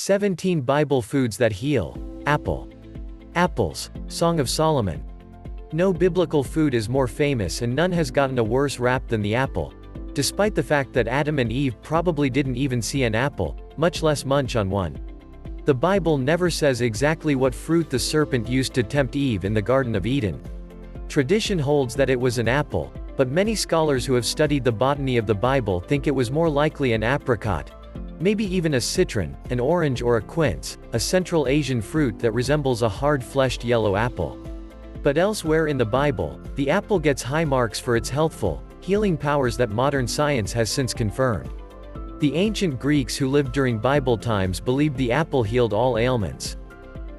17 Bible foods that heal. Apple. Apples, Song of Solomon. No biblical food is more famous and none has gotten a worse rap than the apple. Despite the fact that Adam and Eve probably didn't even see an apple, much less munch on one. The Bible never says exactly what fruit the serpent used to tempt Eve in the Garden of Eden. Tradition holds that it was an apple, but many scholars who have studied the botany of the Bible think it was more likely an apricot, maybe even a citron, an orange or a quince, a Central Asian fruit that resembles a hard-fleshed yellow apple. But elsewhere in the Bible, the apple gets high marks for its healthful, healing powers that modern science has since confirmed. The ancient Greeks who lived during Bible times believed the apple healed all ailments.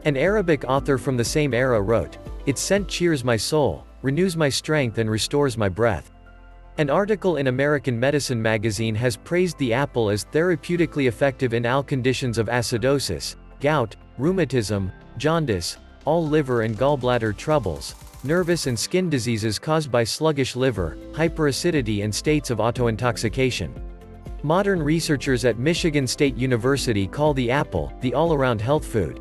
An Arabic author from the same era wrote, "Its scent cheers my soul, renews my strength and restores my breath." An article in American Medicine magazine has praised the apple as therapeutically effective in all conditions of acidosis, gout, rheumatism, jaundice, all liver and gallbladder troubles, nervous and skin diseases caused by sluggish liver, hyperacidity and states of autointoxication. Modern researchers at Michigan State University call the apple the all-around health food.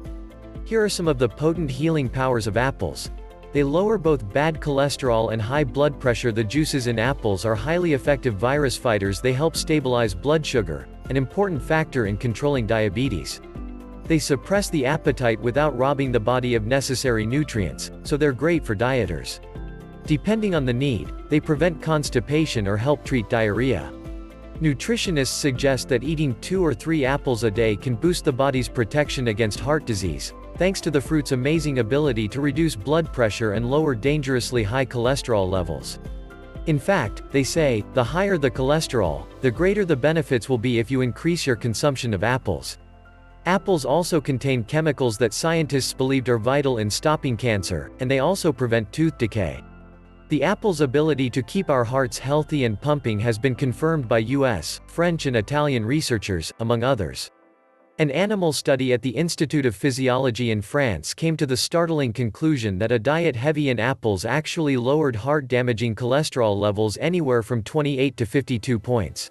Here are some of the potent healing powers of apples. They lower both bad cholesterol and high blood pressure. The juices in apples are highly effective virus fighters. They help stabilize blood sugar, an important factor in controlling diabetes. They suppress the appetite without robbing the body of necessary nutrients, so they're great for dieters. Depending on the need, they prevent constipation or help treat diarrhea. Nutritionists suggest that eating 2 or 3 apples a day can boost the body's protection against heart disease, thanks to the fruit's amazing ability to reduce blood pressure and lower dangerously high cholesterol levels. In fact, they say, the higher the cholesterol, the greater the benefits will be if you increase your consumption of apples. Apples also contain chemicals that scientists believed are vital in stopping cancer, and they also prevent tooth decay. The apple's ability to keep our hearts healthy and pumping has been confirmed by US, French and Italian researchers, among others. An animal study at the Institute of Physiology in France came to the startling conclusion that a diet heavy in apples actually lowered heart-damaging cholesterol levels anywhere from 28 to 52 points.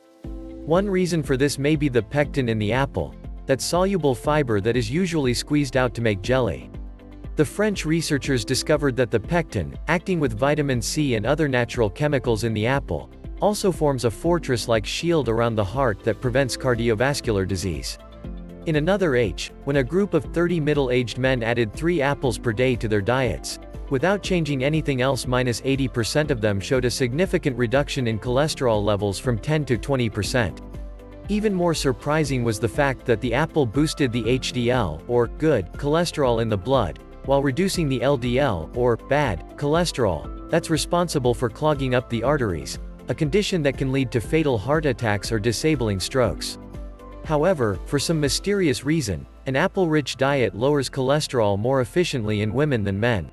One reason for this may be the pectin in the apple, that soluble fiber that is usually squeezed out to make jelly. The French researchers discovered that the pectin, acting with vitamin C and other natural chemicals in the apple, also forms a fortress-like shield around the heart that prevents cardiovascular disease. In another H, when a group of 30 middle-aged men added 3 apples per day to their diets, without changing anything else, -80% of them showed a significant reduction in cholesterol levels from 10 to 20%. Even more surprising was the fact that the apple boosted the HDL, or good, cholesterol in the blood, while reducing the LDL, or bad, cholesterol, that's responsible for clogging up the arteries, a condition that can lead to fatal heart attacks or disabling strokes. However, for some mysterious reason, an apple-rich diet lowers cholesterol more efficiently in women than men.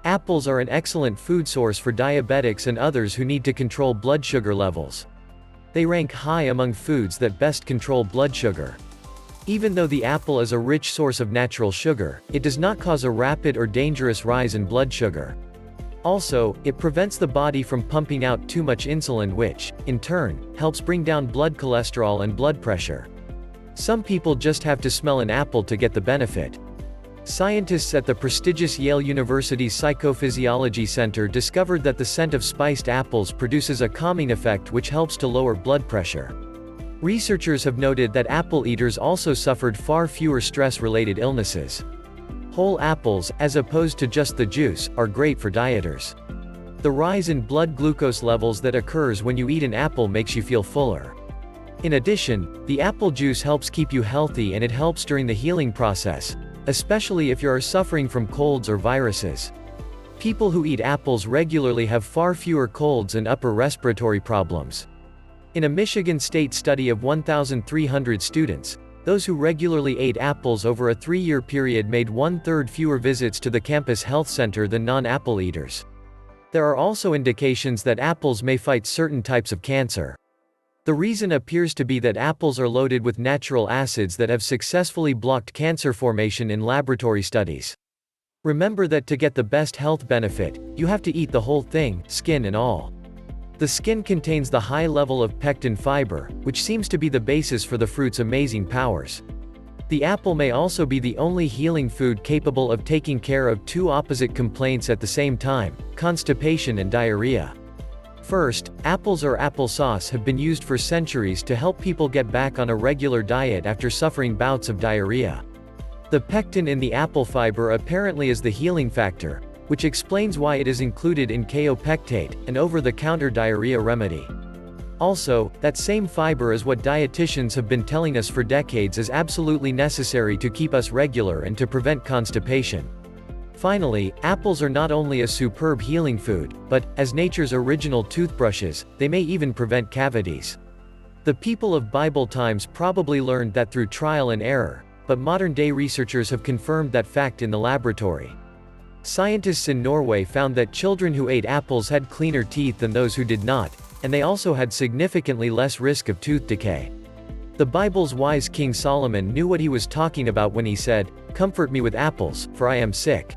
Apples are an excellent food source for diabetics and others who need to control blood sugar levels. They rank high among foods that best control blood sugar. Even though the apple is a rich source of natural sugar, it does not cause a rapid or dangerous rise in blood sugar. Also, it prevents the body from pumping out too much insulin, which, in turn, helps bring down blood cholesterol and blood pressure. Some people just have to smell an apple to get the benefit. Scientists at the prestigious Yale University's Psychophysiology Center discovered that the scent of spiced apples produces a calming effect which helps to lower blood pressure. Researchers have noted that apple eaters also suffered far fewer stress-related illnesses. Whole apples, as opposed to just the juice, are great for dieters. The rise in blood glucose levels that occurs when you eat an apple makes you feel fuller. In addition, the apple juice helps keep you healthy and it helps during the healing process, especially if you are suffering from colds or viruses. People who eat apples regularly have far fewer colds and upper respiratory problems. In a Michigan State study of 1,300 students, those who regularly ate apples over a 3-year period made 1/3 fewer visits to the campus health center than non-apple eaters. There are also indications that apples may fight certain types of cancer. The reason appears to be that apples are loaded with natural acids that have successfully blocked cancer formation in laboratory studies. Remember that to get the best health benefit, you have to eat the whole thing, skin and all. The skin contains the high level of pectin fiber, which seems to be the basis for the fruit's amazing powers. The apple may also be the only healing food capable of taking care of two opposite complaints at the same time: constipation and diarrhea. First, apples or applesauce have been used for centuries to help people get back on a regular diet after suffering bouts of diarrhea. The pectin in the apple fiber apparently is the healing factor, which explains why it is included in kaopectate, an over-the-counter diarrhea remedy. Also, that same fiber is what dietitians have been telling us for decades is absolutely necessary to keep us regular and to prevent constipation. Finally, apples are not only a superb healing food, but, as nature's original toothbrushes, they may even prevent cavities. The people of Bible times probably learned that through trial and error, but modern-day researchers have confirmed that fact in the laboratory. Scientists in Norway found that children who ate apples had cleaner teeth than those who did not, and they also had significantly less risk of tooth decay. The Bible's wise King Solomon knew what he was talking about when he said, "Comfort me with apples, for I am sick."